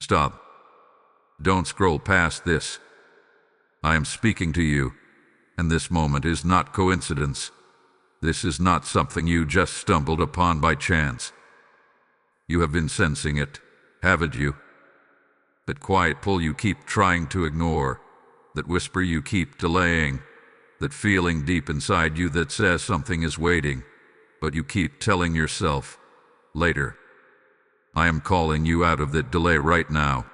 Stop. Don't scroll past this. I am speaking to you, and this moment is not coincidence. This is not something you just stumbled upon by chance. You have been sensing it, haven't you? That quiet pull you keep trying to ignore, that whisper you keep delaying, that feeling deep inside you that says something is waiting, but you keep telling yourself, later. I am calling you out of that delay right now.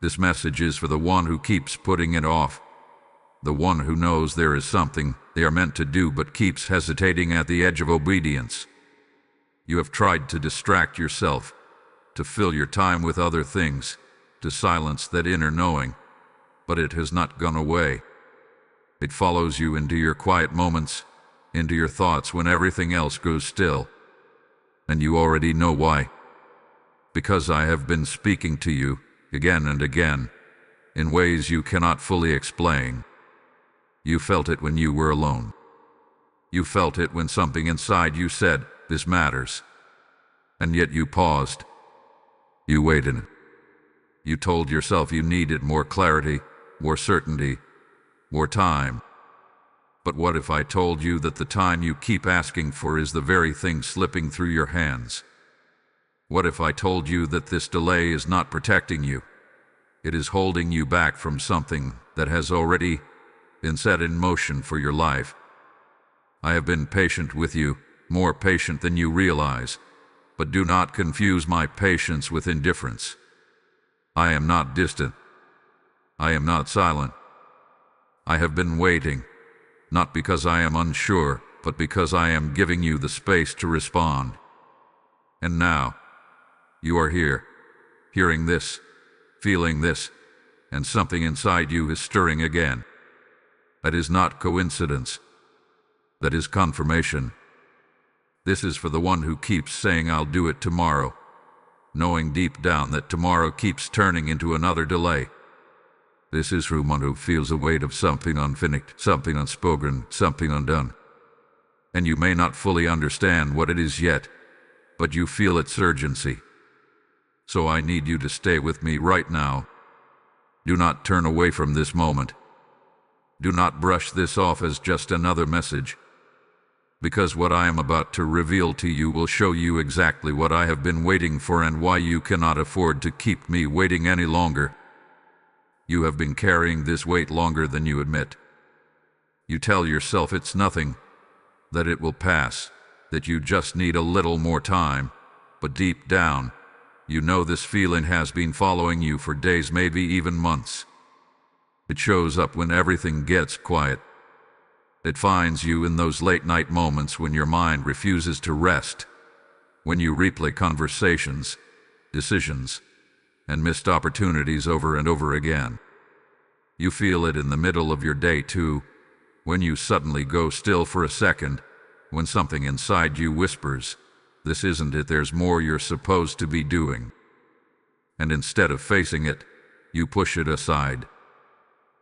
This message is for the one who keeps putting it off, the one who knows there is something they are meant to do but keeps hesitating at the edge of obedience. You have tried to distract yourself, to fill your time with other things, to silence that inner knowing, but it has not gone away. It follows you into your quiet moments, into your thoughts when everything else goes still. And you already know why. Because I have been speaking to you, again and again, in ways you cannot fully explain. You felt it when you were alone. You felt it when something inside you said, "This matters." And yet you paused. You waited. You told yourself you needed more clarity, more certainty, more time. But what if I told you that the time you keep asking for is the very thing slipping through your hands? What if I told you that this delay is not protecting you? It is holding you back from something that has already been set in motion for your life. I have been patient with you, more patient than you realize, but do not confuse my patience with indifference. I am not distant. I am not silent. I have been waiting, not because I am unsure, but because I am giving you the space to respond. And now, you are here, hearing this, feeling this, and something inside you is stirring again. That is not coincidence. That is confirmation. This is for the one who keeps saying, "I'll do it tomorrow," knowing deep down that tomorrow keeps turning into another delay. This is for one who feels the weight of something unfinished, something unspoken, something undone. And you may not fully understand what it is yet, but you feel its urgency. So I need you to stay with me right now. Do not turn away from this moment. Do not brush this off as just another message. Because what I am about to reveal to you will show you exactly what I have been waiting for and why you cannot afford to keep me waiting any longer. You have been carrying this weight longer than you admit. You tell yourself it's nothing, that it will pass, that you just need a little more time, but deep down, you know this feeling has been following you for days, maybe even months. It shows up when everything gets quiet. It finds you in those late-night moments when your mind refuses to rest, when you replay conversations, decisions, and missed opportunities over and over again. You feel it in the middle of your day too, when you suddenly go still for a second, when something inside you whispers, "This isn't it, there's more you're supposed to be doing." And instead of facing it, you push it aside.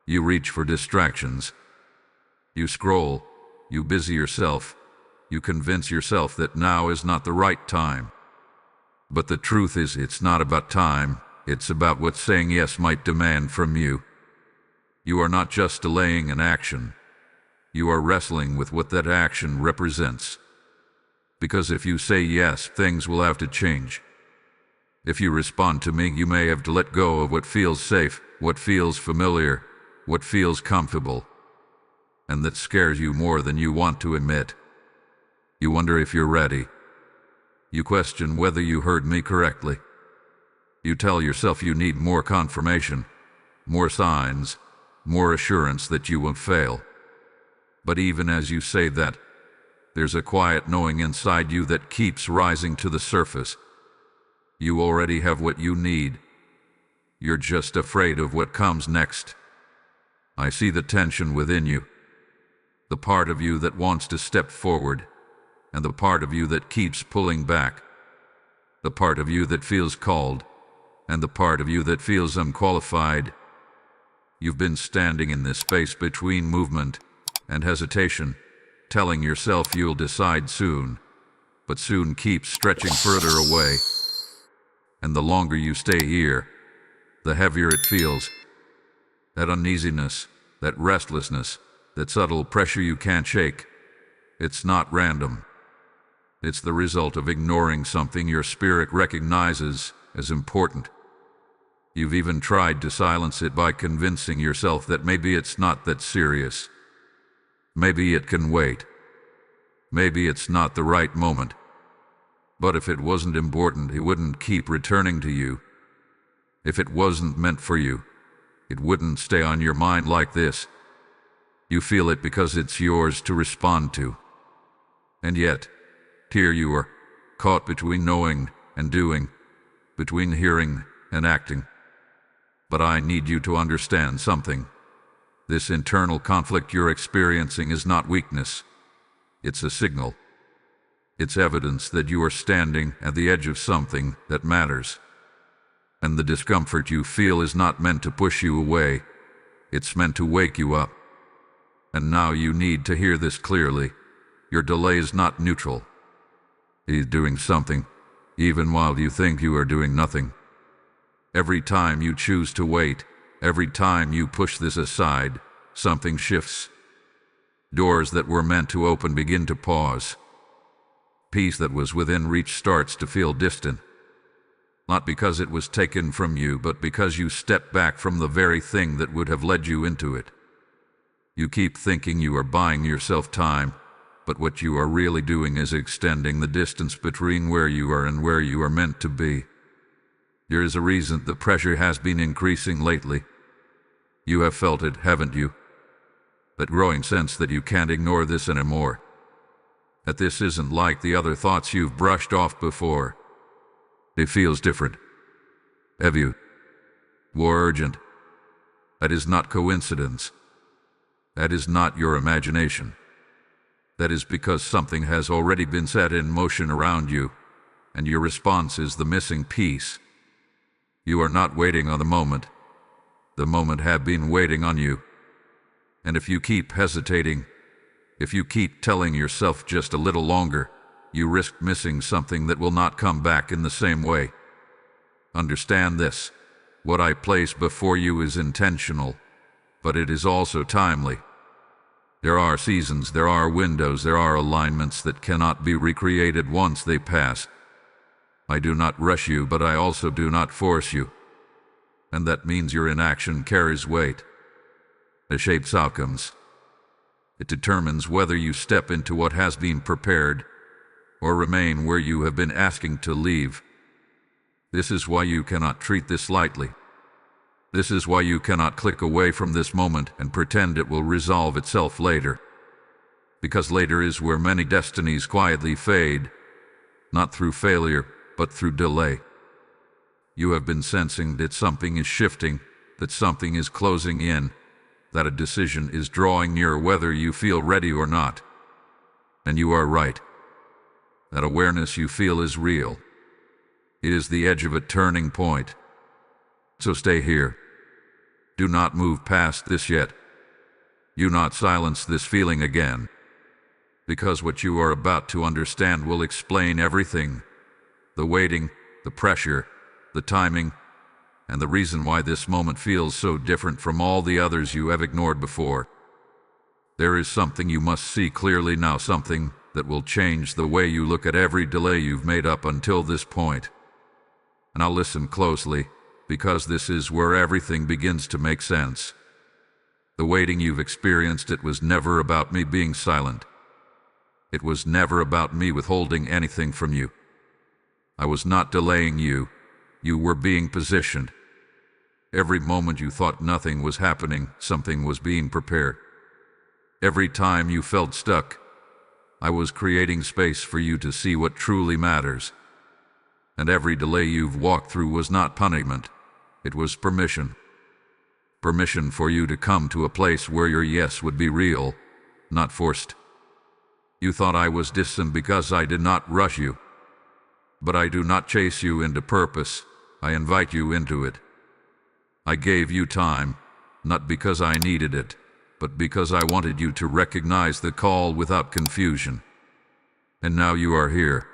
You reach for distractions. You scroll, you busy yourself, you convince yourself that now is not the right time. But the truth is, it's not about time, it's about what saying yes might demand from you. You are not just delaying an action, you are wrestling with what that action represents. Because if you say yes, things will have to change. If you respond to me, you may have to let go of what feels safe, what feels familiar, what feels comfortable, and that scares you more than you want to admit. You wonder if you're ready. You question whether you heard me correctly. You tell yourself you need more confirmation, more signs, more assurance that you won't fail. But even as you say that, there's a quiet knowing inside you that keeps rising to the surface. You already have what you need. You're just afraid of what comes next. I see the tension within you. The part of you that wants to step forward, and the part of you that keeps pulling back. The part of you that feels called, and the part of you that feels unqualified. You've been standing in this space between movement and hesitation, telling yourself you'll decide soon, but soon keeps stretching further away. And the longer you stay here, the heavier it feels. That uneasiness, that restlessness, that subtle pressure you can't shake. It's not random. It's the result of ignoring something your spirit recognizes as important. You've even tried to silence it by convincing yourself that maybe it's not that serious. Maybe it can wait. Maybe it's not the right moment. But if it wasn't important, it wouldn't keep returning to you. If it wasn't meant for you, it wouldn't stay on your mind like this. You feel it because it's yours to respond to. And yet, here you are, caught between knowing and doing, between hearing and acting. But I need you to understand something. This internal conflict you're experiencing is not weakness. It's a signal. It's evidence that you are standing at the edge of something that matters. And the discomfort you feel is not meant to push you away. It's meant to wake you up. And now you need to hear this clearly. Your delay is not neutral. He's doing something, even while you think you are doing nothing. Every time you choose to wait, every time you push this aside, something shifts. Doors that were meant to open begin to pause. Peace that was within reach starts to feel distant. Not because it was taken from you, but because you stepped back from the very thing that would have led you into it. You keep thinking you are buying yourself time, but what you are really doing is extending the distance between where you are and where you are meant to be. There is a reason the pressure has been increasing lately. You have felt it, haven't you? That growing sense that you can't ignore this anymore. That this isn't like the other thoughts you've brushed off before. It feels different. Heavy. More urgent. That is not coincidence. That is not your imagination. That is because something has already been set in motion around you, and your response is the missing piece. You are not waiting on the moment. The moment had been waiting on you. And if you keep hesitating, if you keep telling yourself just a little longer, you risk missing something that will not come back in the same way. Understand this. What I place before you is intentional, but it is also timely. There are seasons, there are windows, there are alignments that cannot be recreated once they pass. I do not rush you, but I also do not force you. And that means your inaction carries weight. It shapes outcomes. It determines whether you step into what has been prepared or remain where you have been asking to leave. This is why you cannot treat this lightly. This is why you cannot click away from this moment and pretend it will resolve itself later. Because later is where many destinies quietly fade, not through failure, but through delay. You have been sensing that something is shifting, that something is closing in, that a decision is drawing near whether you feel ready or not. And you are right. That awareness you feel is real. It is the edge of a turning point. So stay here. Do not move past this yet. Do not silence this feeling again. Because what you are about to understand will explain everything. The waiting, the pressure, the timing, and the reason why this moment feels so different from all the others you have ignored before. There is something you must see clearly now, something that will change the way you look at every delay you've made up until this point. And I'll listen closely, because this is where everything begins to make sense. The waiting you've experienced, it was never about me being silent. It was never about me withholding anything from you. I was not delaying you. You were being positioned. Every moment you thought nothing was happening, something was being prepared. Every time you felt stuck, I was creating space for you to see what truly matters. And every delay you've walked through was not punishment. It was permission. Permission for you to come to a place where your yes would be real, not forced. You thought I was distant because I did not rush you. But I do not chase you into purpose. I invite you into it. I gave you time, not because I needed it, but because I wanted you to recognize the call without confusion. And now you are here,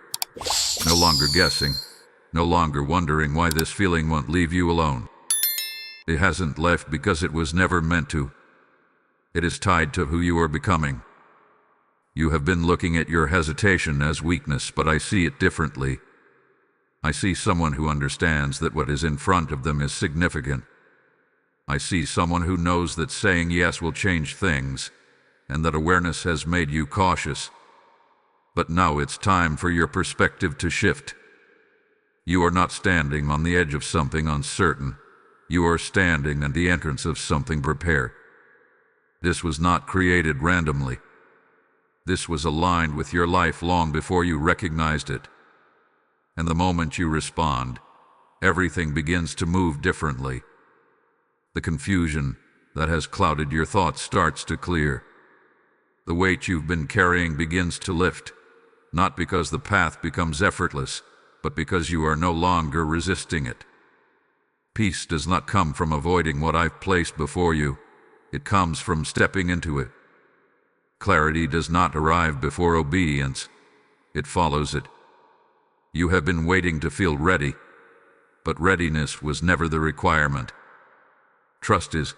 no longer guessing, no longer wondering why this feeling won't leave you alone. It hasn't left because it was never meant to. It is tied to who you are becoming. You have been looking at your hesitation as weakness, but I see it differently. I see someone who understands that what is in front of them is significant. I see someone who knows that saying yes will change things, and that awareness has made you cautious. But now it's time for your perspective to shift. You are not standing on the edge of something uncertain. You are standing at the entrance of something prepared. This was not created randomly. This was aligned with your life long before you recognized it. And the moment you respond, everything begins to move differently. The confusion that has clouded your thoughts starts to clear. The weight you've been carrying begins to lift, not because the path becomes effortless, but because you are no longer resisting it. Peace does not come from avoiding what I've placed before you. It comes from stepping into it. Clarity does not arrive before obedience. It follows it. You have been waiting to feel ready, but readiness was never the requirement. Trust is.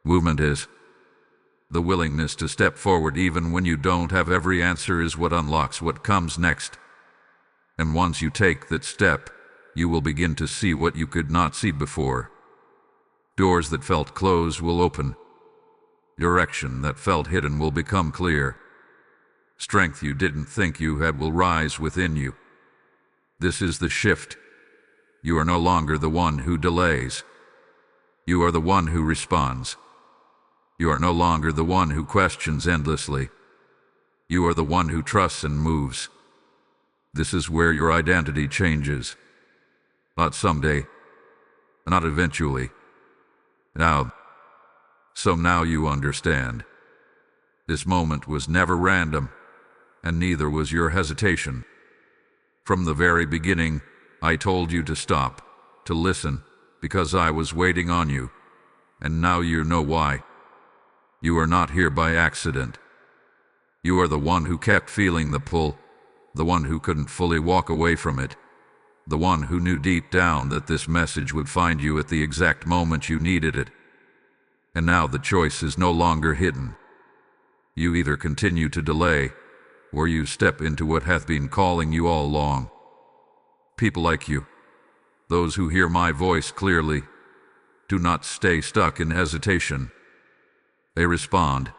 Movement is. The willingness to step forward even when you don't have every answer is what unlocks what comes next. And once you take that step, you will begin to see what you could not see before. Doors that felt closed will open. Direction that felt hidden will become clear. Strength you didn't think you had will rise within you. This is the shift. You are no longer the one who delays. You are the one who responds. You are no longer the one who questions endlessly. You are the one who trusts and moves. This is where your identity changes. Not someday, not eventually. Now. So now you understand. This moment was never random, and neither was your hesitation. From the very beginning, I told you to stop, to listen, because I was waiting on you, and now you know why. You are not here by accident. You are the one who kept feeling the pull, the one who couldn't fully walk away from it, the one who knew deep down that this message would find you at the exact moment you needed it. And now the choice is no longer hidden. You either continue to delay, or you step into what hath been calling you all along. People like you, those who hear my voice clearly, do not stay stuck in hesitation. They respond.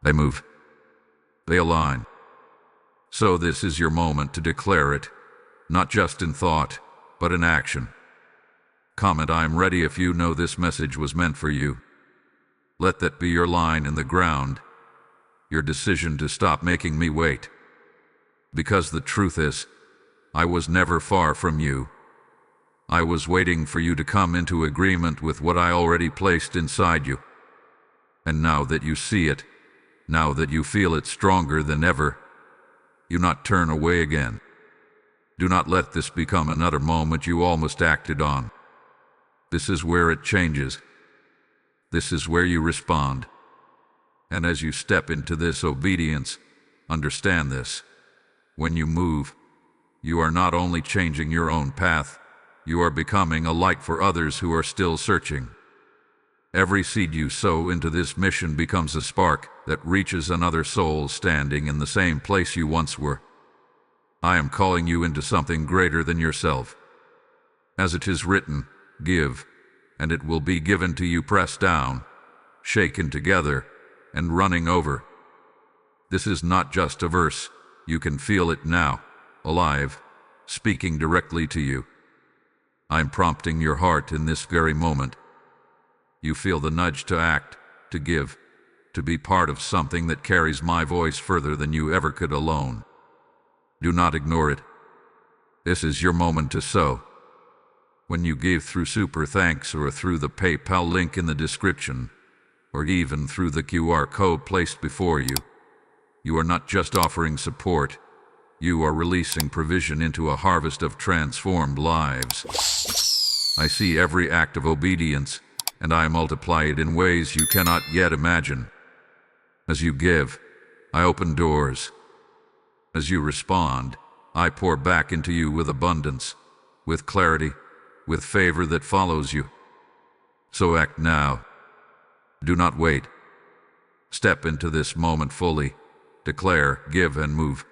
They move. They align. So this is your moment to declare it, not just in thought, but in action. Comment, "I am ready" if you know this message was meant for you. Let that be your line in the ground, your decision to stop making me wait. Because the truth is, I was never far from you. I was waiting for you to come into agreement with what I already placed inside you. And now that you see it, now that you feel it stronger than ever, you not turn away again. Do not let this become another moment you almost acted on. This is where it changes. This is where you respond. And as you step into this obedience, understand this. When you move, you are not only changing your own path, you are becoming a light for others who are still searching. Every seed you sow into this mission becomes a spark that reaches another soul standing in the same place you once were. I am calling you into something greater than yourself. As it is written, give, and it will be given to you, pressed down, shaken together, and running over. This is not just a verse. You can feel it now, alive, speaking directly to you. I'm prompting your heart in this very moment. You feel the nudge to act, to give, to be part of something that carries my voice further than you ever could alone. Do not ignore it. This is your moment to sow. When you give through Super Thanks or through the PayPal link in the description, or even through the QR code placed before you, you are not just offering support, you are releasing provision into a harvest of transformed lives. I see every act of obedience, and I multiply it in ways you cannot yet imagine. As you give, I open doors. As you respond, I pour back into you with abundance, with clarity, with favor that follows you. So act now. Do not wait. Step into this moment fully. Declare, give, and move.